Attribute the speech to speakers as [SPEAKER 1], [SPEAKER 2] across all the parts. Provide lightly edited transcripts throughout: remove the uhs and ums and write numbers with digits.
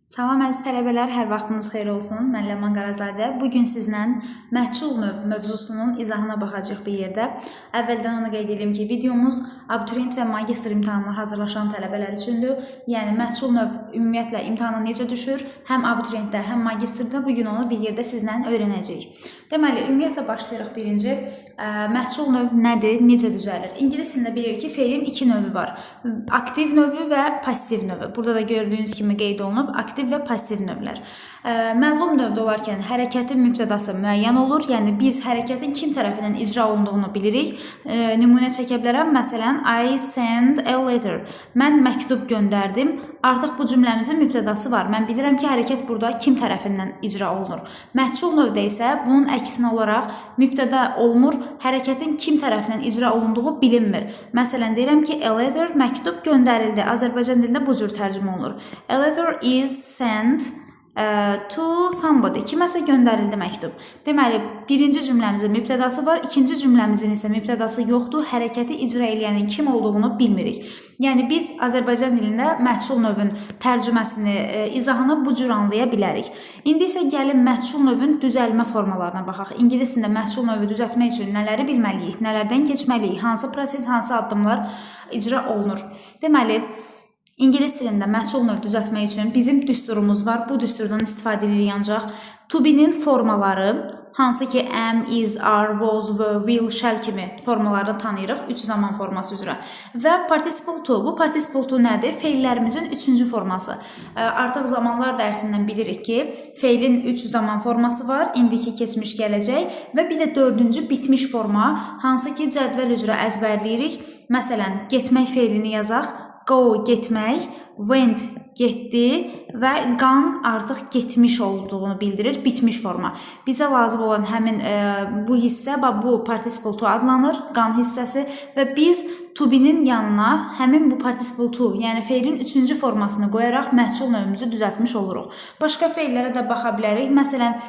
[SPEAKER 1] Salam əziz tələbələr, hər vaxtınız xeyir olsun. Mən Ləman Qarazadə. Bugün sizlə məhsul növ mövzusunun izahına baxacağıq bir yerdə. Əvvəldən onu qeyd edim ki, videomuz abituriyent və magistr imtahanına hazırlaşan tələbələr üçündür. Yəni məhsul növ ümumiyyətlə imtahana necə düşür, həm abituriyentdə, həm magistrdə bugün onu bir yerdə sizlə öyrənəcəyik. Deməli, ümumiyyətlə başlayırıq birinci. Məhsul növ nədir, necə düzəlir? İngilis dilində bilirik ki, feilin iki növü var. Aktiv növü və passiv növü. Burada da gördüyünüz kimi qeyd olunub aktiv və passiv növlər. Məlum növdə olarkən hərəkətin mübtədası müəyyən olur. Yəni biz hərəkətin kim tərəfindən icra olunduğunu bilirik. Nümunə çəkə bilərəm. Məsələn, I send a letter. Mən məktub göndərdim. Artıq bu cümləmizin mübtədası var. Mən bilirəm ki, hərəkət burada kim tərəfindən icra olunur. Məhsul növdə isə bunun əksinə olaraq mübtəda olmur, hərəkətin kim tərəfindən icra olunduğu bilinmir. Məsələn, deyirəm ki, a letter, məktub göndərildi. Azərbaycan dilində bu cür tərcümə olunur. A letter is sent to somebody. Kiməsə göndərildi məktub. Deməli, birinci cümləmizin mübtədası var, ikinci cümləmizin isə mübtədası yoxdur. Hərəkəti icra eləyənin kim olduğunu bilmirik. Yəni, biz Azərbaycan dilində məhsul növün tərcüməsini, izahını bu cür anlaya bilərik. İndi isə gəlin məhsul növün düzəlmə formalarına baxaq. İngilis dilində məhsul növü düzəltmək üçün nələri bilməliyik, nələrdən keçməliyik, hansı proses, hansı addımlar icra olunur. Deməli, İngilis dilində məhsul növ düzəltmək üçün bizim düsturumuz var. Bu düsturdan istifadə edirik ancaq to be-nin formaları, hansı ki am, is, are, was, were, will, shall kimi formalarını tanıyırıq 3 zaman forması üzrə. Və participle to. Bu participle to nədir? Feillərimizin 3-cü forması. Artıq zamanlar dərsindən bilirik ki, feilin 3 zaman forması var. İndiki, keçmiş, gələcək və bir də 4-cü bitmiş forma, hansı ki cədvəl üzrə əzbərləyirik. Məsələn, getmək feilini yazaq. Go, getmək, went, getdi və gone artıq getmiş olduğunu bildirir, bitmiş forma. Bizə lazım olan həmin bu hissə, bu participle to adlanır, gone hissəsi və biz to be-nin yanına həmin bu participle to, yəni feilin 3-cü formasını qoyaraq məhsul növümüzü düzəltmiş oluruq. Başqa feillərə də baxa bilərik. Məsələn,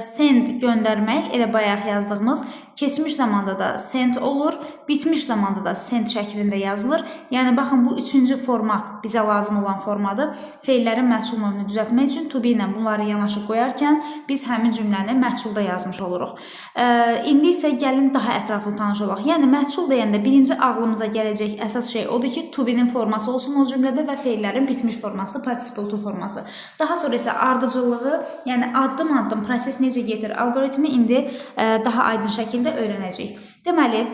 [SPEAKER 1] send göndərmək, elə bayaq yazdığımız, keçmiş zamanda da sent olur, bitmiş zamanda da sent şəklində yazılır. Yəni, baxın, bu 3-cü forma bizə lazım olan formadır. Feillərin məhsul növünü düzəltmək üçün to be ilə bunları yanaşı qoyarkən biz həmin cümləni məhsulda yazmış oluruq. İndi isə gəlin daha ətraflı tanış olaq. Yəni, məhsul deyəndə birinci ağlımıza gələcək əsas şey odur ki, to be-nin forması olsun o cümlədə və feillərin bitmiş forması, participle to forması. Daha sonra isə ardıcıllığı, yəni addım-addım proses necə gedir, algoritmi indi daha aydın şəkildə öyrənəcəyik. Deməli,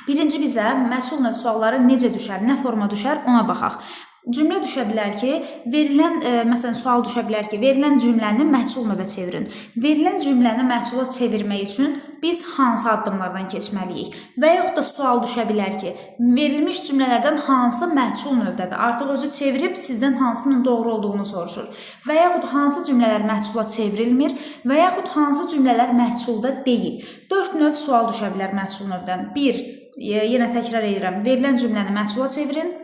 [SPEAKER 1] birinci bizə məhsul növ sualları necə düşər, nə forma düşər, ona baxaq. Cümlə düşə bilər ki, məsələn, sual düşə bilər ki, verilən cümləni məhsul növə çevirin. Verilən cümləni məhsula çevirmək üçün biz hansı addımlardan keçməliyik? Və yaxud da sual düşə bilər ki, verilmiş cümlələrdən hansı məhsul növdədir? Artıq özü çevirib sizdən hansının doğru olduğunu soruşur. Və yaxud hansı cümlələr məhsula çevrilmir və yaxud hansı cümlələr məhsulda deyil. 4 növ sual düşə bilər məhsul növdən. 1. Yenə təkrar edirəm. Verilən cümləni məhsula çevirin.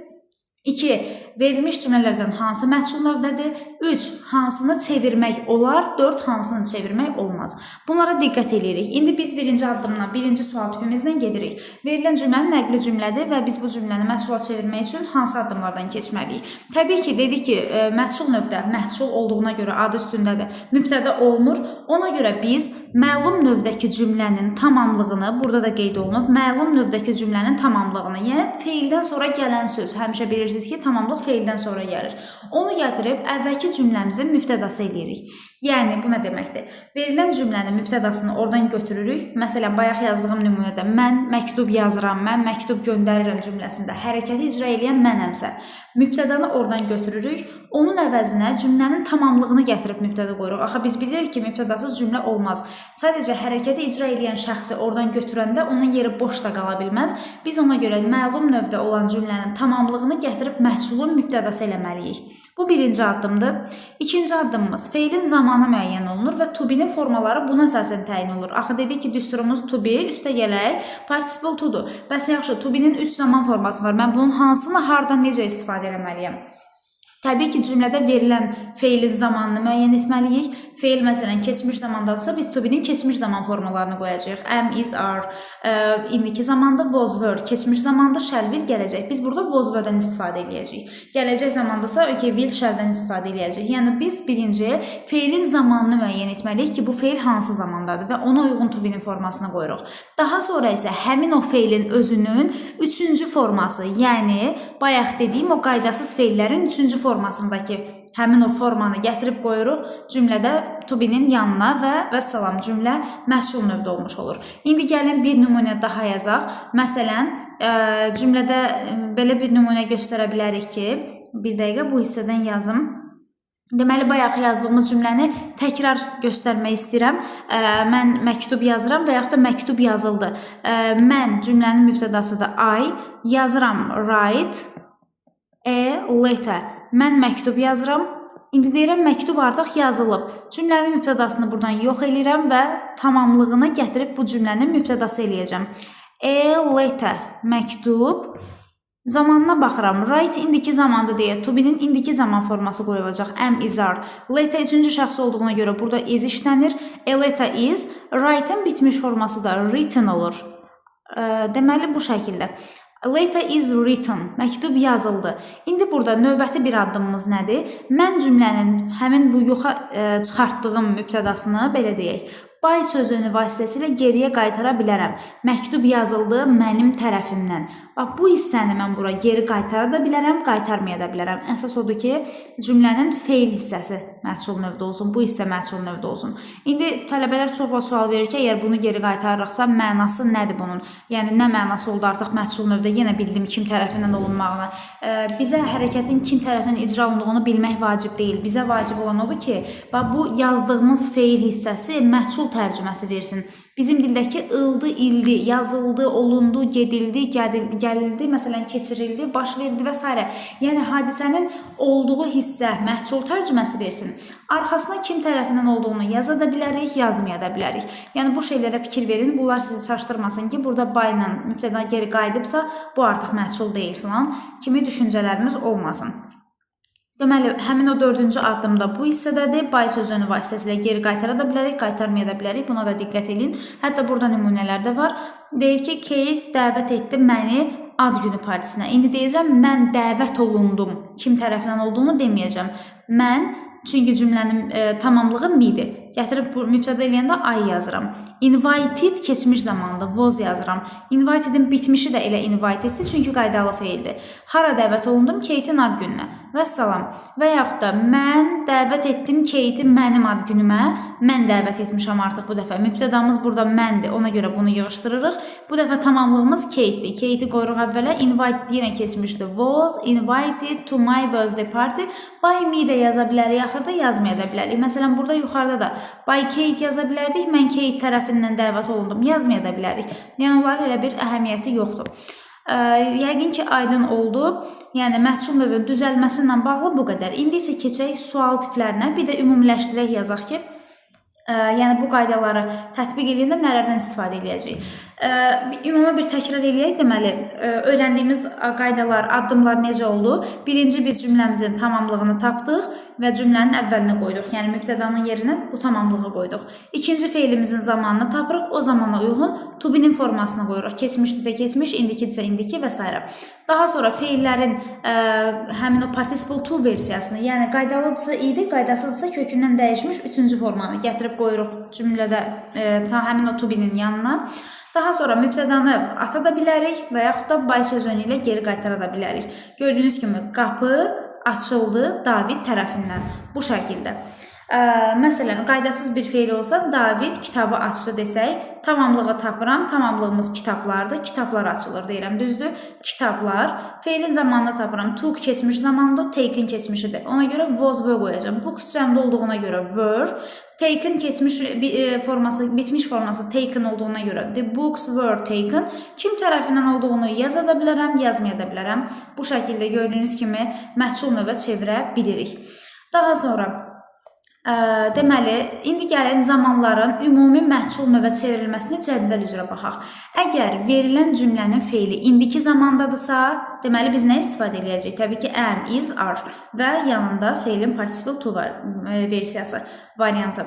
[SPEAKER 1] 2. Verilmiş cümlələrdən hansı məhsul növdədir? 3. Hansını çevirmək olar? 4. Hansını çevirmək olmaz? Bunlara diqqət edirik. İndi biz birinci addımla, birinci sual tipimizlə gedirik. Verilən cümlənin nəqli cümlədir və biz bu cümləni məhsula çevirmək üçün hansı addımlardan keçməliyik? Təbii ki, dedik ki, məhsul növdə, məhsul olduğuna görə adı üstündədir, mübtəda olmur. Ona görə biz məlum növdəki cümlənin tamamlığını, burada da qeyd olunub, məlum növdəki cümlənin tamamlığını, yəni feildən sonra gələn söz, həmişə bilirsiniz ki, tamamlıq feildən sonra gəlir. Onu gətirib əvvəlki cümləmizin mübtədası eləyirik. Yəni, bu nə deməkdir? Verilən cümlənin mübtədasını oradan götürürük. Məsələn, bayaq yazdığım nümunədə mən məktub yazıram, mən məktub göndərirəm cümləsində hərəkəti icra eləyən mənəmsə, mübtədanı oradan götürürük. Onun əvəzinə cümlənin tamamlığını gətirib mübtəda qoyuruq. Axı biz bilirik ki, mübtədasız cümlə olmaz. Sadəcə hərəkəti icra eləyən şəxsi oradan götürəndə onun yeri boş da qala bilməz. Biz ona görə məlum növdə olan cümlənin tamamlığını gətirib məhsulun mübtədası eləməliyik. Bu birinci addımdır. İkinci addımımız feilin zamanı müəyyən olunur və to be-nin formaları buna əsasən təyin olur. Axı dedik ki, düsturumuz to be, üstə gələk, participle to-dur. Bəs yaxşı, to be-nin 3 zaman forması var. Mən bunun hansını, hardan, necə istifadə eləməliyəm? Təbii ki, cümlədə verilən feilin zamanını müəyyən etməliyik. Feil məsələn keçmiş zamandadırsa biz to be-nin keçmiş zaman formalarını qoyacağıq. Am, is, are, indiki zamanda was, were, keçmiş zamanda shall, will, gələcək. Biz burada was, were-dən istifadə edəcəyik. Gələcək zamandasa okay, will, shall-dən istifadə edəcəyik. Yəni biz birinci feilin zamanını müəyyən etməliyik ki, bu feil hansı zamandadır və ona uyğun to be-nin formasını qoyuruq. Daha sonra isə həmin o feilin özünün üçüncü forması, yəni bayaq dediyim o qaydasız feillərin üçüncü formasındakı həmin o formanı gətirib qoyuruq cümlədə to be-nin yanına və vəssalam cümlə məhsul növdə olmuş olur. İndi gəlin bir nümunə daha yazaq. Məsələn, cümlədə belə bir nümunə göstərə bilərik ki, bir dəqiqə bu hissədən yazım. Deməli, bayaq yazdığımız cümləni təkrar göstərmək istəyirəm. Mən məktub yazıram və yaxud da məktub yazıldı. Mən cümlənin mübtədasıdır I, yazıram write a letter. Mən məktub yazıram. İndi deyirəm, məktub artıq yazılıb. Cümlənin mübtədasını buradan yox eləyirəm və tamamlığını gətirib bu cümlənin mübtədası eləyəcəm. A letter, məktub. Zamanına baxıram. Write indiki zamanda deyə to be-nin indiki zaman forması qoyulacaq. Am, is, are. Letter üçüncü şəxs olduğuna görə burada is işlənir. A letter is. Write-ın bitmiş forması da written olur. Deməli, bu şəkildə. Letter is written. Məktub yazıldı. İndi burada növbəti bir addımımız nədir? Mən cümlənin həmin bu yoxa çıxartdığım mübtədasını belə deyək. By sözünü vasitəsilə geriyə qaytara bilərəm. Məktub yazıldı mənim tərəfimdən. Bax, bu hissəni mən bura geri qaytara da bilərəm, qaytarmaya da bilərəm. Əsas odur ki, cümlənin feil hissəsi məhsul növdə olsun, bu hissə məhsul növdə olsun. İndi tələbələr çox sual verir ki, əgər bunu geri qaytarırıqsa, mənası nədir bunun? Yəni, nə mənası oldu artıq məhsul növdə? Yenə bildim kim tərəfindən olunmağını. Bizə hərəkətin kim tərəfindən icra olunduğunu bilmək vacib deyil. Bizə vacib olan odur ki, bax, bu yazdığımız feil hissəsi məhsul tərcüməsi versin. Bizim dildəki ildi, ildi, yazıldı, olundu, gedildi, gəlildi, məsələn, keçirildi, baş verdi və s. Yəni, hadisənin olduğu hissə məhsul tərcüməsi versin. Arxasına kim tərəfindən olduğunu yaza da bilərik, yazmaya da bilərik. Yəni, bu şeylərə fikir verin, bunlar sizi çaşdırmasın ki, burada by ilə mübtəda geri qayıdıbsa, bu artıq məhsul deyil filan kimi düşüncələrimiz olmasın. Deməli, həmin o dördüncü addımda bu hissədədir. By sözünü vasitəsilə geri qaytara da bilərik, qaytarmaya da bilərik. Buna da diqqət edin. Hətta burada nümunələr də var. Deyir ki, Kate dəvət etdi məni ad günü partisinə. İndi deyəcəm, mən dəvət olundum. Kim tərəfindən olduğunu deməyəcəm. Mən, çünki cümlənin tamamlığı me-dir. Gətirib mübtəda eləyəndə I yazıram. Invited keçmiş zamanda was yazıram. Invitedin bitmişi də elə inviteddir, çünki qaydalı feildir. Hara dəvət olundum? Kate'in ad gününə. Vəssalam. Və yaxud da mən dəvət etdim Kate'i mənim ad günümə. Mən dəvət etmişəm artıq bu dəfə. Mübtədamız burada məndir. Ona görə bunu yığışdırırıq. Bu dəfə tamamlığımız Kate'dir. Kate'i qoyuruq əvvələ. Invited yenə keçmişdir. Was invited to my birthday party. By me də yaza bilərik. Axırda yazmaya da bilərik. Məsələn, burada yuxarıda da by Kate yaza bilərdik. Mən Kate tərəfindən dəvət olundum. Yazmaya da bilərik. Yəni, onların elə bir əhəmiyyəti yoxdur. Yəqin ki, aydın oldu. Yəni, məhsul növünün düzəlməsi ilə bağlı bu qədər. İndi isə keçək sual tiplərinə. Bir də ümumiləşdirək yazaq ki, yəni bu qaydaları tətbiq edəndə nələrdən istifadə edəcəyik? Ümumi bir təkrar eləyək. Deməli, öyrəndiyimiz qaydalar, addımlar necə oldu? Birinci bir cümləmizin tamamlığını tapdıq və cümlənin əvvəlinə qoyduq. Yəni, mübtədanın yerinə bu tamamlığı qoyduq. İkinci feilimizin zamanını tapırıq. O zamana uyğun to be-nin formasını qoyuruq. Keçmişdirsə keçmiş, indikidirsə indiki və s. Daha sonra feillərin həmin o participle to versiyasını, yəni qaydalıdırsa idi, qaydasızsa kökündən dəyişmiş üçüncü formanı gətirib qoyuruq cümlədə həmin o to be-nin yanına. Daha sonra mübtədanı ata da bilərik və yaxud da by sözünü ilə geri qaytara da bilərik. Gördüyünüz kimi qapı açıldı David tərəfindən. Bu şəkildə. Məsələn, qaydasız bir feil olsa, David kitabı açdı desək, tamamlığı tapıram, tamamlığımız kitablardır, kitablar açılır deyirəm, düzdür? Kitablar, feilin zamanını tapıram, took keçmiş zamandır, taken keçmişidir. Ona görə was were qoyacağım. Books cəmdə olduğuna görə were, taken keçmiş forması, bitmiş forması taken olduğuna görə the books were taken. Kim tərəfindən olduğunu yaza da bilərəm, yazmaya da bilərəm. Bu şəkildə gördüyünüz kimi məhsul növə çevirə bilirik. Daha sonra Deməli, indi gəlin zamanların ümumi məhsul növə çevrilməsini cədvəl üzrə baxaq. Əgər verilən cümlənin feili indiki zamandadırsa, deməli biz nə istifadə edəcəyik? Təbii ki, am, is, are və yanında feilin participle to versiyası, variantı.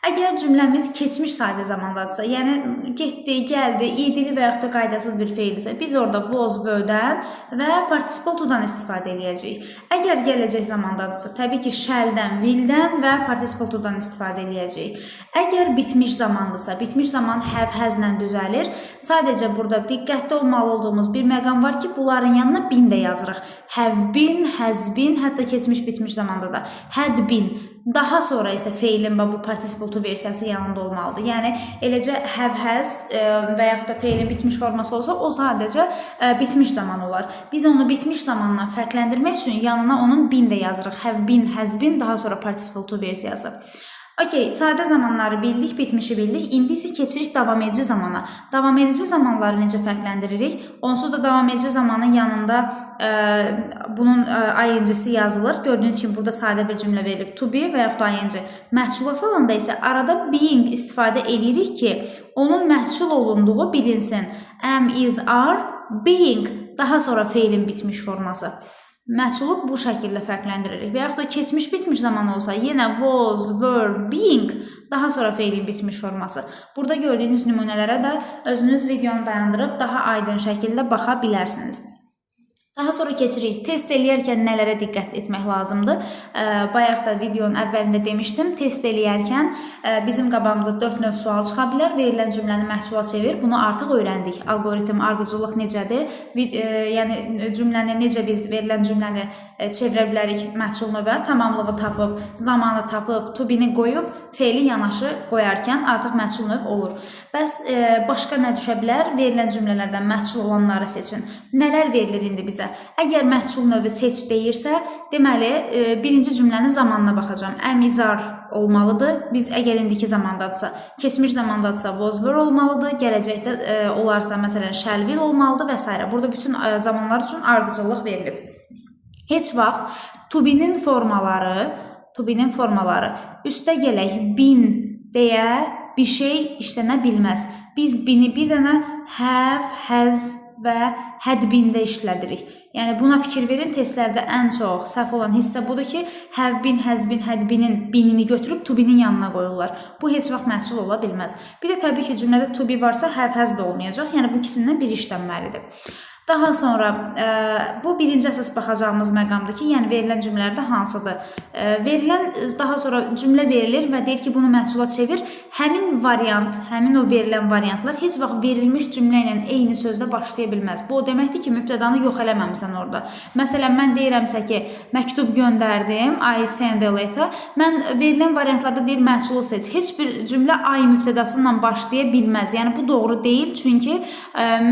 [SPEAKER 1] Əgər cümləmiz keçmiş sadə zamandadırsa, yəni getdi, gəldi, idili və yaxud da qaydasız bir feildirsə, biz orada was, were-dən və participle to-dan istifadə edəcəyik. Əgər gələcək zamandadırsa, təbii ki, shall-dən, will-dən və participle to-dan istifadə edəcəyik. Əgər bitmiş zamandırsa, bitmiş zaman have, has-lə düzəlir. Sadəcə burada diqqətli olmalı olduğumuz bir məqam var ki, bunların yanına been də yazırıq. Have been, has been, hətta keçmiş bitmiş zamanda da had been. Daha sonra isə feilin bu participle to versiyası yanında olmalıdır. Yəni, eləcə have, has və yaxud da feilin bitmiş forması olsa, o sadəcə bitmiş zaman olar. Biz onu bitmiş zamandan fərqləndirmək üçün yanına onun been də yazırıq. Have been, has been, daha sonra participle to versiyası. Okey, sadə zamanları bildik, bitmişi bildik. İndi isə keçirik davam edici zamana. Davam edici zamanları necə fərqləndiririk? Onsuz da davam edici zamanın yanında bunun ing-si yazılır. Gördüyünüz kimi burada sadə bir cümlə verilib. To be və yaxud da ing. Məhsula salanda isə arada being istifadə edirik ki, onun məhsul olunduğu bilinsin. Am, is, are, being. Daha sonra feilin bitmiş forması. Məhsulu bu şəkildə fərqləndiririk. Və yaxud da keçmiş bitmiş zaman olsa, yenə was, were, being, daha sonra feilin bitmiş forması. Burada gördüyünüz nümunələrə də özünüz videonu dayandırıb daha aydın şəkildə baxa bilərsiniz. Daha sonra keçirik. Test eləyərkən nələrə diqqət etmək lazımdır? Bayaq da videonun əvvəlində demişdim. Test eləyərkən bizim qabağımıza 4 növ sual çıxa bilər. Verilən cümləni məhsula çevir. Bunu artıq öyrəndik. Algoritm, ardıcıllıq necədir? Yəni cümləni necə biz verilən cümləni çevirə bilərik məhsul növə? Tamamlığı tapıb, zamanı tapıb, to be-ni qoyub, feili yanaşı qoyarkən artıq məhsul növ olur. Bəs başqa nə düşə bilər? Verilən cümlələrdən məhsul olanları seçin. Nələr verilir indi bizə? Əgər məhsul növü seç deyirsə, deməli, birinci cümlənin zamanına baxacam. Am, is, are olmalıdır. Biz əgər indiki zamandadırsa, keçmiş zamandadırsa was, were olmalıdır. Gələcəkdə olarsa, məsələn, shall, will olmalıdır və s. Burada bütün zamanlar üçün ardıcıllıq verilib. Heç vaxt to be-nin formaları üstə gələk been deyə bir şey işlənə bilməz. Biz beni bir dənə have, has və had been-də işlədirik. Yəni, buna fikir verin, testlərdə ən çox səhv olan hissə budur ki, have been, has been, had been-in been-ini götürüb to be-nin yanına qoyurlar. Bu, heç vaxt məhsul ola bilməz. Bir də təbii ki, cümlədə to be varsa, have, has da olmayacaq. Yəni, bu ikisindən biri işlənməlidir. Daha sonra, bu birinci əsas baxacağımız məqamdır ki, yəni verilən cümlələrdə hansıdır? Daha sonra cümlə verilir və deyir ki, bunu məhsula çevir. Həmin variant, həmin o verilən variantlar heç vaxt verilmiş cümlə ilə eyni sözdə başlaya bilməz. Bu, o deməkdir ki, mübtədanı yox eləməmsən orada. Məsələn, mən deyirəmsə ki, məktub göndərdim, I send a letter. Mən verilən variantlarda deyir, məhsulu seç. Heç bir cümlə I mübtədası ilə başlaya bilməz. Yəni, bu doğru deyil, çünki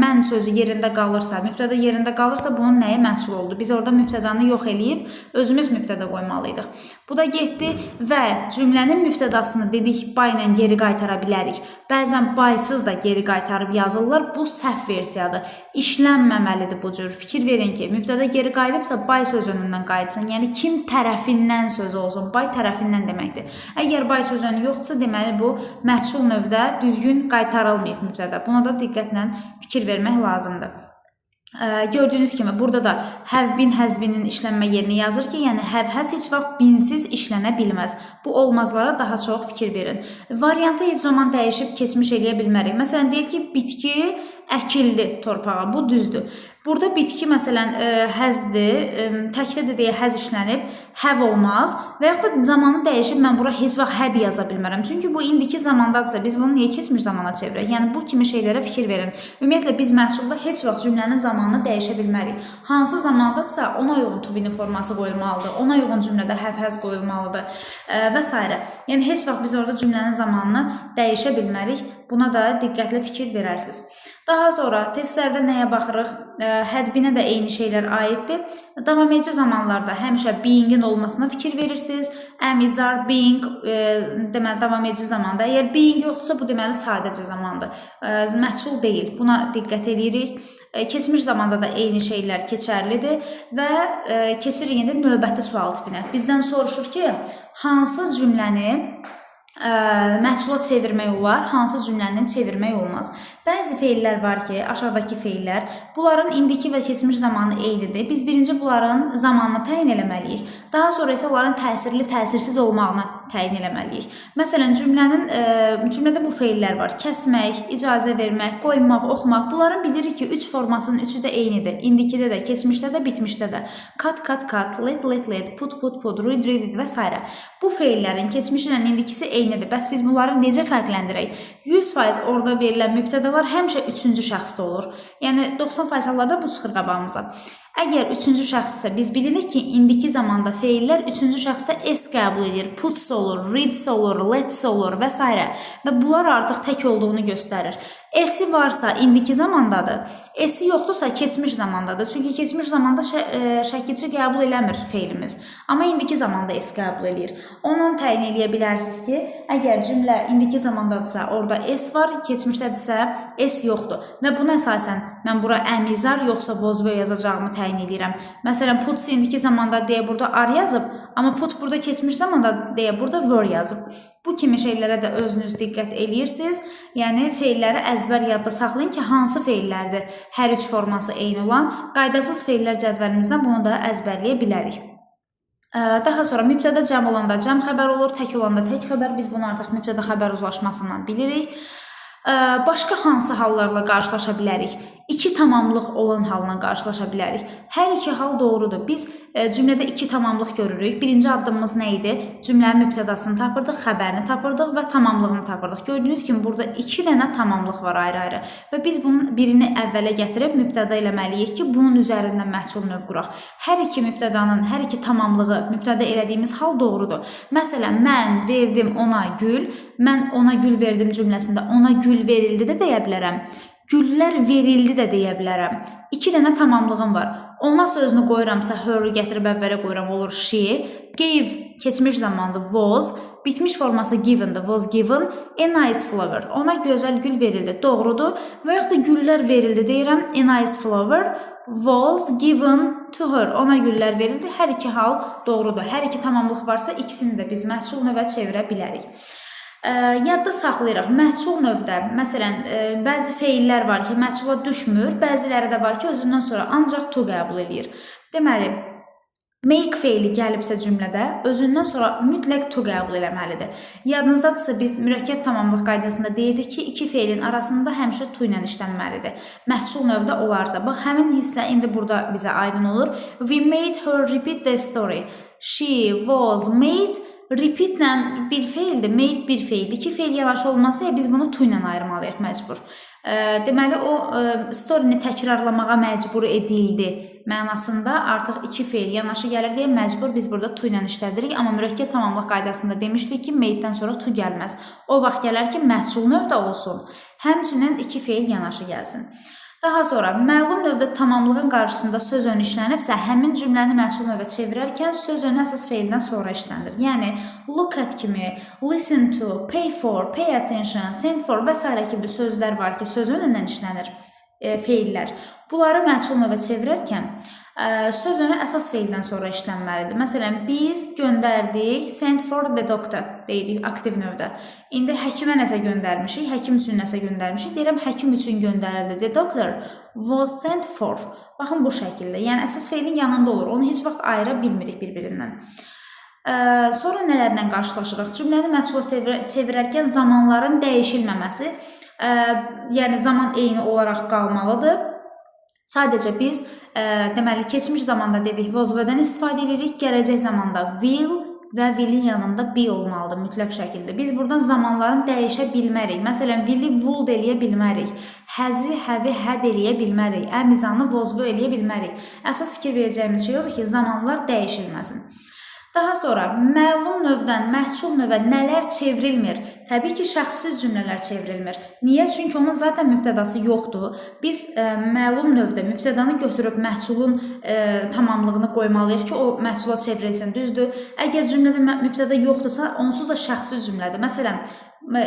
[SPEAKER 1] mən sözü yerində qalırsa, mübtəda yerində qalırsa, bunun nəyi məhsul oldu? Biz orada mübtədanı yox eləyib, özümüz mübtəda qoymalıydıq. Bu da getdi və cümlənin mübtədasını dedik, by ilə geri qaytara bilərik. Bəzən by-sız da geri qaytarıb yazırlar. Bu səhv versiyadır. İşlənməməlidir bu cür. Fikir verin ki, mübtəda geri qayıdıbsa, by sözünündən qayıtsın. Yəni, kim tərəfindən sözü olsun? By tərəfindən deməkdir. Əgər by sözünü yoxdursa, deməli, bu məhsul növdə düzgün qaytarılmayıb mübtəda. Buna da diqqətlə fikir vermək lazımdır. Gördüyünüz kimi, burada da have been, has been-in işlənmə yerini yazır ki, yəni have, has heç vaxt been-siz işlənə bilməz. Bu olmazlara daha çox fikir verin. Variantı heç zaman dəyişib keçmiş eləyə bilmərik. Məsələn, deyir ki, bitki əkildi torpağa. Bu düzdür. Burada bitki, məsələn, həzdir, təkdə də deyə həz işlənib, have olmaz və yaxud da zamanı dəyişib, mən bura heç vaxt had yaza bilmərəm. Çünki bu indiki zamandadırsa, biz bunu niyə keçmiş zamana çevirək? Yəni, bu kimi şeylərə fikir verin. Ümumiyyətlə, biz məhsulda heç vaxt cümlənin zamanını dəyişə bilmərik. Hansı zamandadırsa, ona uyğun to be-nin forması qoyulmalıdır, ona uyğun cümlədə have, has qoyulmalıdır və s. Yəni, heç vaxt biz orada cümlənin zamanını dəyişə bilmərik. Buna da diqqətli fikir verərsiniz. Daha sonra testlərdə nəyə baxırıq? Had been-ə də eyni şeylər aiddir. Davam edici zamanlarda həmişə being-in olmasına fikir verirsiniz. Am, is, are, being, deməli, davam edici zamanda. Əgər being yoxdursa, bu deməli sadəcə zamandır. Məhsul deyil. Buna diqqət edirik. Keçmiş zamanda da eyni şeylər keçərlidir və keçirik indi növbəti sual tipinə. Bizdən soruşur ki, hansı cümləni məhsula çevirmək olar, hansı cümləni çevirmək olmaz. Bəzi feillər var ki, aşağıdakı feillər, bunların indiki və keçmiş zamanı eynidir. Biz birinci bunların zamanını təyin eləməliyik. Daha sonra isə onların təsirli, təsirsiz olmağını təyin eləməliyik. Məsələn, cümlədə bu feillər var. Kəsmək, icazə vermək, qoymaq, oxumaq. Bunların bilirik ki, 3 formasının üçü də eynidir. İndikidə də, keçmişdə də, bitmişdə də. Cut, let, put, read və s. Bu feillərin keçmişi ilə indikisi eynidir. Bəs biz bunları necə fərqləndirək? 100% orada verilən mübtədalar həmişə 3-cü şəxsdə olur. Yəni 90% hallarda bu çıxır qabağımıza. Əgər 3-cü şəxsdirsə, biz bilirik ki, indiki zamanda feillər 3-cü şəxsdə s qəbul edir. Puts olur, reads olur, lets olur və s. Və bunlar artıq tək olduğunu göstərir. S-i varsa indiki zamandadır, S-i yoxdursa keçmiş zamandadır. Çünki keçmiş zamanda şəkilçi qəbul eləmir feilimiz. Amma indiki zamanda S qəbul edir. Ondan təyin eləyə bilərsiniz ki, əgər cümlə indiki zamandadırsa, orada S var, keçmişdədirsə S yoxdur. Və buna əsasən mən bura əmizar yoxsa vozvö yazacağımı təyin edirəm. Məsələn, puts indiki zamanda deyə burada ar yazıb, amma put burada keçmiş zamanda deyə burada were yazıb. Bu kimi şeylərə də özünüz diqqət eləyirsiniz. Yəni, feilləri əzbər yadda saxlayın ki, hansı feillərdir hər üç forması eyni olan. Qaydasız feillər cədvəlimizdən bunu da əzbərləyə bilərik. Daha sonra mübtəda cəm olanda cəm xəbər olur, tək olanda tək xəbər. Biz bunu artıq mübtəda xəbər uzlaşmasından bilirik. Başqa hansı hallarla qarşılaşa bilərik? İki tamamlıq olan halına qarşılaşa bilərik. Hər iki hal doğrudur. Biz cümlədə iki tamamlıq görürük. Birinci addımımız nə idi? Cümlənin mübtədasını tapırdıq, xəbərini tapırdıq və tamamlığını tapırdıq. Gördüyünüz kimi burada iki dənə tamamlıq var ayrı-ayrı. Və biz bunun birini əvvələ gətirib mübtəda eləməliyik ki, bunun üzərindən məhsul növ quraq. Hər iki mübtədanın, hər iki tamamlığı mübtəda elədiyimiz hal doğrudur. Məsələn, mən verdim ona gül, mən ona gül verdim cümləsində ona gül verildi də deyə bilərəm. Güllər verildi də deyə bilərəm. İki dənə tamamlığım var. Ona sözünü qoyuramsa, her-ı gətirib əvvələ qoyuram, olur she. Gave keçmiş zamanda was. Bitmiş forması given-dır, was given. A nice flower. Ona gözəl gül verildi. Doğrudur. Və yaxud da güllər verildi deyirəm. A nice flower was given to her. Ona güllər verildi. Hər iki hal doğrudur. Hər iki tamamlıq varsa, ikisini də biz məhsul növə çevirə bilərik. Yadda saxlayırıq. Məhsul növdə, məsələn, bəzi feillər var ki, məhsula düşmür, bəziləri də var ki, özündən sonra ancaq to qəbul edir. Deməli, make feili gəlibsə cümlədə, özündən sonra mütləq to qəbul eləməlidir. Yadınızdadırsa, biz mürəkkəb tamamlıq qaydasında deyirdik ki, iki feilin arasında həmişə to ilə işlənməlidir. Məhsul növdə olarsa, bax, həmin hissə indi burada bizə aydın olur. We made her repeat the story. She was made. Repeat-lə bir feildir, made bir feildir. İki feil yanaşı olmaz deyə biz bunu to ilə ayırmalıyıq məcbur. Deməli, o story-ni təkrarlamağa məcbur edildi mənasında artıq iki feil yanaşı gəlir deyə məcbur biz burada to ilə işlədirik. Amma mürəkkəb tamamlıq qaydasında demişdik ki, made-dən sonra to gəlməz. O vaxt gələr ki, məhsul növdə olsun. Həmçinin iki feil yanaşı gəlsin. Daha sonra, məlum növdə tamamlığın qarşısında söz ön işlənibsə, həmin cümləni məhsul növə çevirərkən söz ön əsas feildən sonra işlənir. Yəni, look at kimi, listen to, pay for, pay attention, send for və s. kimi sözlər var ki, söz önündən işlənir feillər. Bunları məhsul növə çevirərkən söz önü əsas feildən sonra işlənməlidir. Məsələn, biz göndərdik, send for the doctor deyirik aktiv növdə. İndi həkimə nəsə göndərmişik, həkim üçün nəsə göndərmişik. Deyirəm, həkim üçün göndərildi. The doctor was sent for. Baxın, bu şəkildə. Yəni, əsas feilin yanında olur. Onu heç vaxt ayıra bilmirik bir-birindən. Sonra nələrlə qarşılaşırıq? Cümləni məhsula çevirərkən zamanların dəyişilməməsi, yəni zaman eyni olaraq qalmalıdır. Sadəcə biz, deməli, keçmiş zamanda dedik, was-dən istifadə edirik, gələcək zamanda will və will-in yanında be olmalıdır mütləq şəkildə. Biz buradan zamanların dəyişə bilmərik. Məsələn, will-i would eləyə bilmərik, has-i have-i had eləyə bilmərik, əmizanı was-bu eləyə bilmərik. Əsas fikir verəcəyimiz şey odur ki, zamanlar dəyişilməsin. Daha sonra, məlum növdən məhsul növə nələr çevrilmir? Təbii ki, şəxssiz cümlələr çevrilmir. Niyə? Çünki onun zaten mübtədası yoxdur. Biz məlum növdə mübtədanı götürüb məhsulun tamamlığını qoymalıyıq ki, o məhsula çevrilsin, düzdür. Əgər cümlədə mübtəda yoxdursa, onsuz da şəxssiz cümlədir. Məsələn,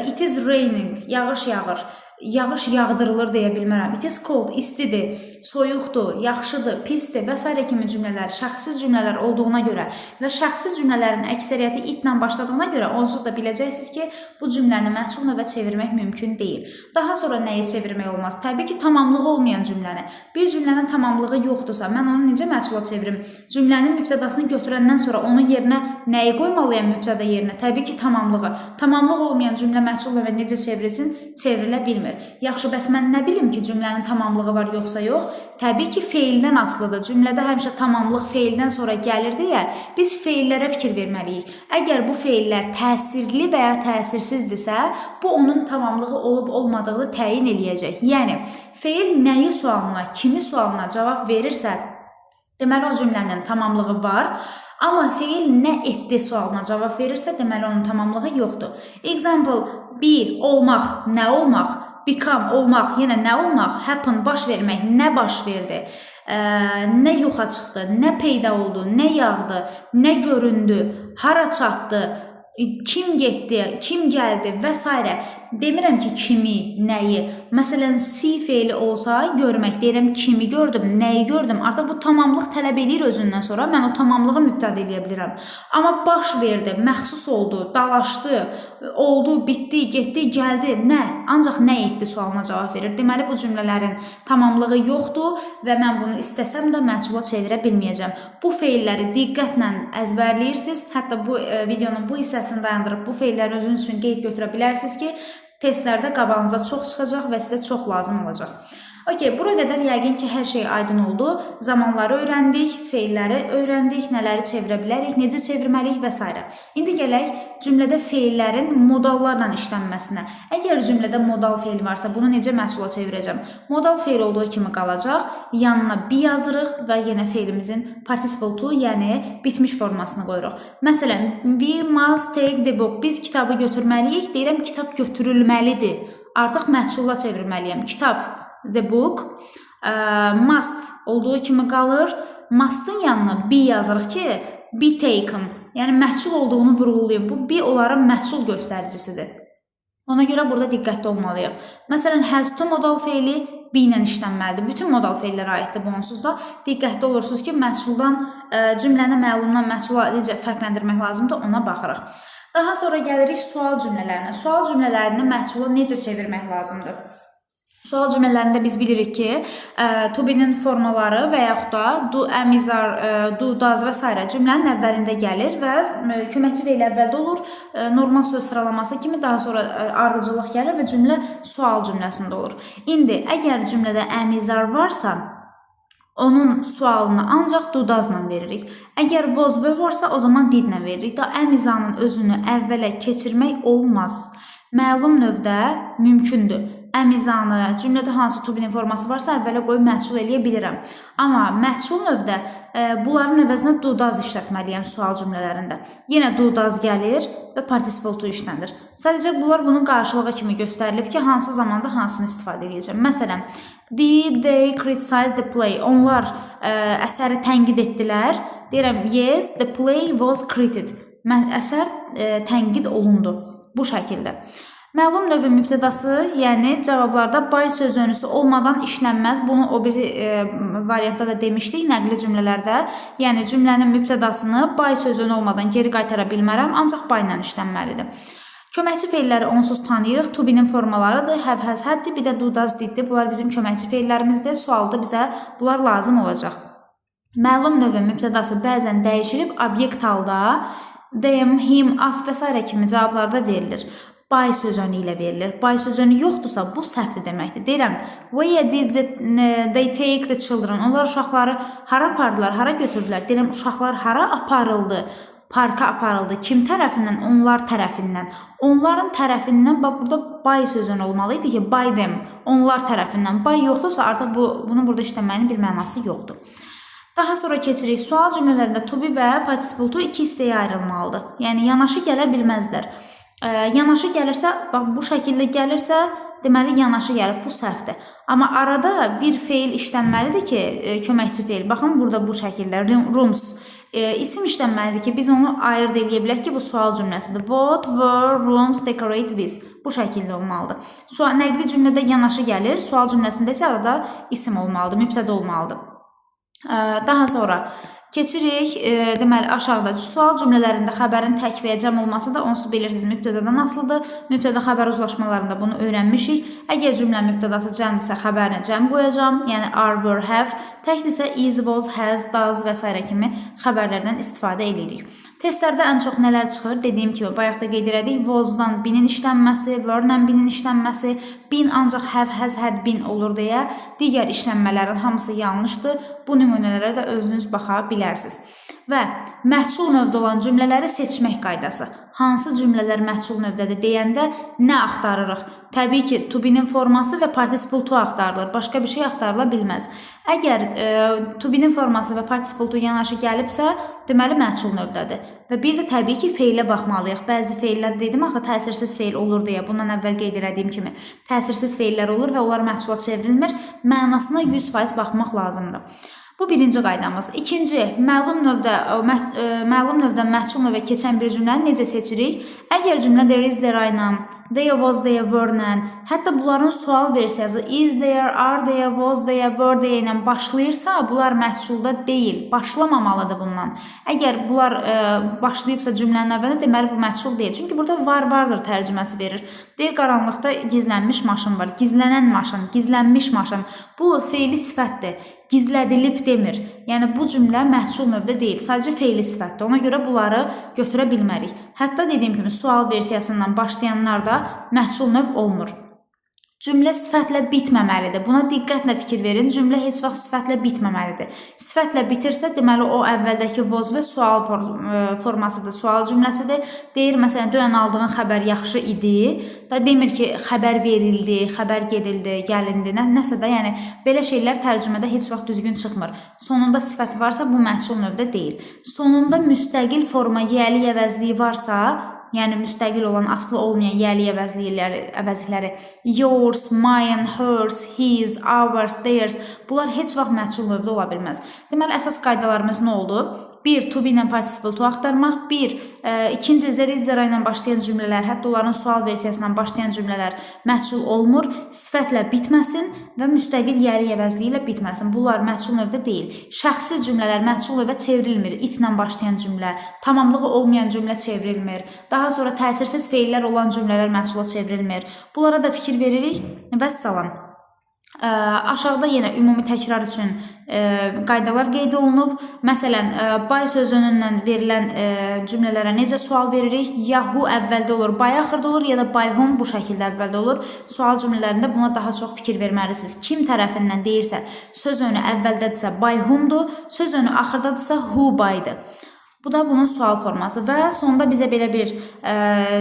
[SPEAKER 1] it is raining, yağış yağır. yağış yağdırılır deyə bilmərəm. It is cold, istidir, soyuqdur, yaxşıdır, pisdir və s. kimi cümlələr, şəxsi cümlələr olduğuna görə və şəxsi cümlələrin əksəriyyəti itlə başladığına görə onsuz da biləcəksiniz ki, bu cümləni məchul növə çevirmək mümkün deyil. Daha sonra nəyi çevirmək olmaz? Təbii ki, tamamlığı olmayan cümləni. Bir cümlənin tamamlığı yoxdursa, mən onu necə məchula çevirim? Cümlənin mübtədasını götürəndən sonra onun yerinə nəyi qoymalıyam mübtəda yerinə? Təbii ki, tamamlığı. Tamamlıq olmayan cümlə məchul növə necə çevrilsin? Çevrilə bilmir. Yaxşı, bəs mən nə bilim ki, cümlənin tamamlığı var yoxsa yox? Təbii ki, feildən asılıdır. Cümlədə həmişə tamamlıq feildən sonra gəlir deyə biz feillərə fikir verməliyik. Əgər bu feillər təsirli və ya təsirsizdirsə, bu onun tamamlığı olub-olmadığını təyin eləyəcək. Yəni, feil nəyi sualına, kimi sualına cavab verirsə, deməli o cümlənin tamamlığı var. Amma feil nə etdi sualına cavab verirsə, deməli onun tamamlığı yoxdur. Example, be, olmaq, nə olmaq? Become, olmaq, yenə nə olmaq? Happen, baş vermək, nə baş verdi? Nə yoxa çıxdı, nə peyda oldu, nə yağdı, nə göründü, hara çatdı, kim getdi, kim gəldi və s. Demirəm ki, kimi, nəyi. Məsələn, see feili olsa görmək, deyirəm kimi gördüm, nəyi gördüm. Artıq bu tamamlıq tələb edir özündən sonra. Mən o tamamlığı mübtəda edə bilirəm. Amma baş verdi, məxsus oldu, dalaşdı, oldu, bitdi, getdi, gəldi, nə? Ancaq nə etdi sualına cavab verir. Deməli, bu cümlələrin tamamlığı yoxdur və mən bunu istəsəm də məchula çevirə bilməyəcəm. Bu feilləri diqqətlə əzbərləyirsiniz. Hətta bu videonun bu hissəsini dayandırıb bu feilləri özünüz üçün qeyd götürə bilərsiniz ki, testlərdə qabağınıza çox çıxacaq və sizə çox lazım olacaq. Okey, bura qədər yəqin ki, hər şey aydın oldu. Zamanları öyrəndik, feilləri öyrəndik, nələri çevirə bilərik, necə çevirməliyik və s. İndi gələk cümlədə feillərin modallarla işlənməsinə. Əgər cümlədə modal feil varsa, bunu necə məchula çevirəcəm? Modal feil olduğu kimi qalacaq, yanına be yazırıq və yenə feilimizin participle to, yəni bitmiş formasını qoyuruq. Məsələn, we must take the book. Biz kitabı götürməliyik, deyirəm kitab götürülməlidir. Artıq məchula çevirməliyəm. Kitab, the book, must olduğu kimi qalır. Must'ın yanına be yazırıq ki, be taken, yəni məchul olduğunu vurğulayıb. Bu be onların məchul göstəricisidir. Ona görə burada diqqətli olmalıyıq. Məsələn, has to modal feili be ilə işlənməlidir. Bütün modal feillərə aiddir bu onsuz da. Diqqətli olursunuz ki, məchuldan, cümləni məlumdan məchula necə fərqləndirmək lazımdır, ona baxırıq. Daha sonra gəlirik sual cümlələrinə. Sual cümlələrini məchula necə çevirmək lazımdır? Sual cümlələrində biz bilirik ki, to be-nin formaları və yaxud da do, am, is, are, do, does və s. cümlənin əvvəlində gəlir və köməkçi feil əvvəldə olur. Normal söz sıralaması kimi daha sonra ardıcıllıq gəlir və cümlə sual cümləsində olur. İndi, əgər cümlədə am, is, are varsa, onun sualını ancaq do, does-la veririk. Əgər was, were varsa, o zaman did-lə veririk. Da am, is, are-nın özünü əvvələ keçirmək olmaz. Məlum növdə mümkündür. Əmizanı, cümlədə hansı to be-nin forması varsa əvvələ qoyub məchul eləyə bilirəm. Amma məchul növdə bunların əvəzinə do, does işlətməliyəm sual cümlələrində. Yenə do, does gəlir və participle to işlənir. Sadəcə bunlar bunun qarşılığı kimi göstərilib ki, hansı zamanda hansını istifadə edəcəm. Məsələn, did they criticize the play? Onlar əsəri tənqid etdilər. Deyirəm, yes, the play was critiqued. Əsər tənqid olundu. Bu şəkildə. Məlum növün mübtədası, yəni cavablarda by söz önüsü olmadan işlənməz. Bunu o bir variantda da demişdik, nəqli cümlələrdə. Yəni cümlənin mübtədasını by söz önü olmadan geri qaytara bilmərəm, ancaq by ilə işlənməlidir. Köməkçi feilləri onsuz tanıyırıq. To be-nin formalarıdır, have, has, had-dir, bir də do, does, did-dir. Bunlar bizim köməkçi feillərimizdir. Sualda bizə bunlar lazım olacaq. Məlum növün mübtədası bəzən dəyişilib, obyekt halda them, him, us və s. kimi cavablarda verilir. By sözünü ilə verilir. By sözünü yoxdursa, bu səhvdir deməkdir. Deyirəm, where did they take the children? Onlar uşaqları hara apardılar, hara götürdülər? Deyirəm, uşaqlar hara aparıldı? Parka aparıldı. Kim tərəfindən? Onlar tərəfindən. Onların tərəfindən, bax, burada by sözünü olmalıydı ki, by them. Onlar tərəfindən. By yoxdursa, artıq bunun burada işlənməyin bir mənası yoxdur. Daha sonra keçirik. Sual cümlələrində to be və participle to iki hissəyə ayrılmalıdır. Yəni, yanaşı gələ bilməzlər. Yanaşı gəlirsə, bax, bu şəkildə gəlirsə, deməli, yanaşı gəlir, bu səhvdir. Amma arada bir feil işlənməlidir ki, köməkçi feil. Baxın, burada bu şəkildə, rooms. İsim işlənməlidir ki, biz onu ayırd eləyə bilək ki, bu sual cümləsidir. What were rooms decorated with? Bu şəkildə olmalıdır. Nəqli cümlədə yanaşı gəlir, sual cümləsində isə arada isim olmalıdır, mübtədə olmalıdır. Daha sonra keçirik, deməli aşağıda sual cümlələrində xəbərin tək və ya cəm olması da onsuz bilirsiniz mübtədədən asılıdır. Mübtədə xəbər uzlaşmalarında bunu öyrənmişik. Əgər cümlə mübtədası cəmdirsə xəbərinə cəm qoyacağam, yəni are, were, have. Təkdirsə is, was, has, does və s. kimi xəbərlərdən istifadə edirik. Testlərdə ən çox nələr çıxır? Dediyim kimi, bayaq da qeyd elədik, was-dan binin işlənməsi, were-lə binin işlənməsi, been ancaq have, has, had been olur deyə digər işlənmələrin hamısı yanlışdır. Bu nümunələrə də özünüz baxa bilərsiniz. Və məhsul növdə olan cümlələri seçmək qaydası. Hansı cümlələr məhsul növdədir deyəndə nə axtarırıq? Təbii ki, to be-nin forması və participle to axtarılır. Başqa bir şey axtarıla bilməz. Əgər to be-nin forması və participle to yanaşı gəlibsə, deməli məhsul növdədir. Və bir də təbii ki, feilə baxmalıyıq. Bəzi feillər dedim axı təsirsiz feil olur deyə. Bundan əvvəl qeyd elədiyim kimi təsirsiz feillər olur və onlar məhsula çevrilmir. Mənasına 100% baxmaq lazımdır. Bu birinci qaydamız. İkinci, məlum növdə məhsul növə keçən bir cümləni necə seçirik? Əgər cümlə there is, there I am, there was, there were-lə, hətta bunların sual versiyası is, there, are, there was, there were deyə ilə başlayırsa, bunlar məhsulda deyil, başlamamalıdır bundan. Əgər bunlar başlayıbsa cümlənin əvvəlində, deməli bu məhsul deyil. Çünki burada vardır tərcüməsi verir. Deyir, qaranlıqda gizlənmiş maşın var, gizlənən maşın, gizlənmiş maşın. Bu feili sifətdir. Gizlədilib demir. Yəni bu cümlə məhsul növdə deyil, sadəcə feili sifətdir. Ona görə bunları götürə bilmərik. Hətta dediyim kimi sual versiyasından başlayanlarda məhsul növ olmur. Cümlə sifətlə bitməməlidir. Buna diqqətlə fikir verin. Cümlə heç vaxt sifətlə bitməməlidir. Sifətlə bitirsə, deməli o əvvəldəki was və sual formasıdır, sual cümləsidir. Deyir, məsələn, dünən aldığın xəbər yaxşı idi. Da demir ki, xəbər verildi, xəbər gedildi, gəlindi, nəsə də, yəni belə şeylər tərcümədə heç vaxt düzgün çıxmır. Sonunda sifət varsa, bu məhsul növdə deyil. Sonunda müstəqil forma, yəli əvəzliyi varsa, yəni müstəqil olan, aslı olmayan yəli əvəzlikləri yours, mine, hers, his, ours, theirs, bunlar heç vaxt məhsul növdə ola bilməz. Deməli, əsas qaydalarımız nə oldu? 1. To be ilə participle to axtarmaq. 2. There is, there ilə başlayan cümlələr, hətta onların sual versiyasından başlayan cümlələr məhsul olmur. Sifətlə bitməsin və müstəqil yəli əvəzliyi ilə bitməsin. Bunlar məhsul növdə deyil. Şəxsi cümlələr məhsul növə çevrilmir. İtlə başlayan cümlə, tamamlığı olmayan cümlə çevrilmir. Daha sonra təsirsiz feillər olan cümlələr məhsula çevrilmir. Bunlara da fikir veririk və salam. Aşağıda yenə ümumi təkrar üçün qaydalar qeyd olunub. Məsələn, by sözünündən verilən cümlələrə necə sual veririk? Ya who əvvəldə olur, by axırda olur, ya da by whom bu şəkildə əvvəldə olur. Sual cümlələrində buna daha çox fikir verməlisiniz. Kim tərəfindən deyirsə, söz önü əvvəldədirsə by whomdur, söz önü axırdadırsa who by'dır. Bu da bunun sual forması və sonda bizə belə bir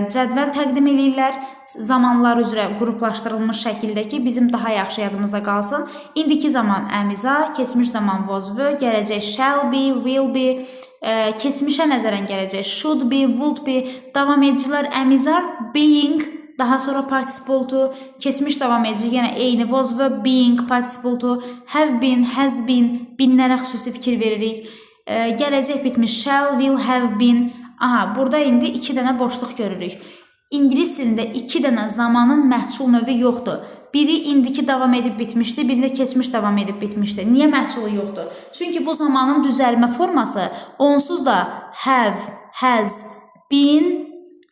[SPEAKER 1] cədvəl təqdim edirlər. Zamanlar üzrə qruplaşdırılmış şəkildə ki, bizim daha yaxşı yadımızda qalsın. İndiki zaman əmiza, keçmiş zaman was were, gələcək shall be, will be, keçmişə nəzərən gələcək should be, would be, davam edicilər əmizar, being, daha sonra participle to, keçmiş davam edici, yenə eyni was were, being, participle to, have been, has been, binlərə xüsusi fikir veririk. Gələcək bitmiş shall, will, have been. Aha, burada indi 2 dənə boşluq görürük. İngilis dilində 2 dənə zamanın məhsul növü yoxdur. Biri indiki davam edib bitmişdi, biri də keçmiş davam edib bitmişdi. Niyə məhsulu yoxdur? Çünki bu zamanın düzəlmə forması onsuz da have, has, been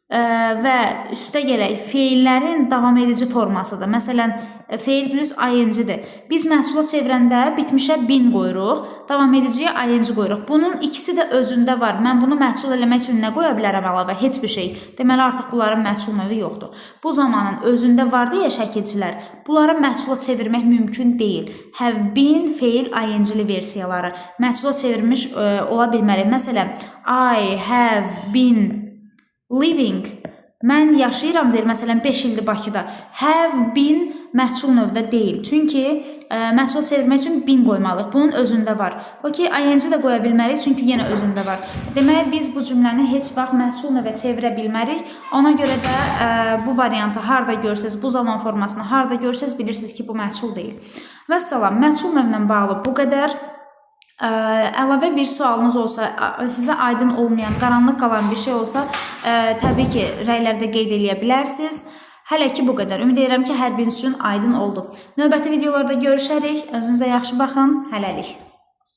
[SPEAKER 1] və üstə gələk feillərin davam edici formasıdır. Məsələn, feil plus ing-dir. Biz məhsula çevirəndə bitmişə been qoyuruq, davam ediciyə ing qoyuruq. Bunun ikisi də özündə var. Mən bunu məhsul eləmək üçün nə qoya bilərəm əlavə? Heç bir şey. Deməli, artıq bunların məhsul növü yoxdur. Bu zamanın özündə var deyə şəkilçilər, bunları məhsula çevirmək mümkün deyil. Have been, feil, ing-li versiyaları məhsula çevirmiş ola bilməli. Məsələn, I have been living, mən yaşayıram deyir, məsələn 5 ildir Bakıda. Have been məhsul növdə deyil. Çünki məhsul çevirmək üçün been qoymalıyıq. Bunun özündə var. Okey, ing də qoya bilmərik, çünki yenə özündə var. Demək, biz bu cümləni heç vaxt məhsul növə çevirə bilmərik. Ona görə də bu variantı harada görsəz, bu zaman formasını harada görsəz, bilirsiniz ki, bu məhsul deyil. Və salam, məhsul növlə bağlı bu qədər. Əlavə bir sualınız olsa, sizə aydın olmayan, qaranlıq qalan bir şey olsa, təbii ki, rəylərdə qeyd edə bilərsiniz. Hələ ki bu qədər. Ümid edirəm ki, hər biriniz üçün aydın oldu. Növbəti videolarda görüşərik. Özünüzə yaxşı baxın. Hələlik.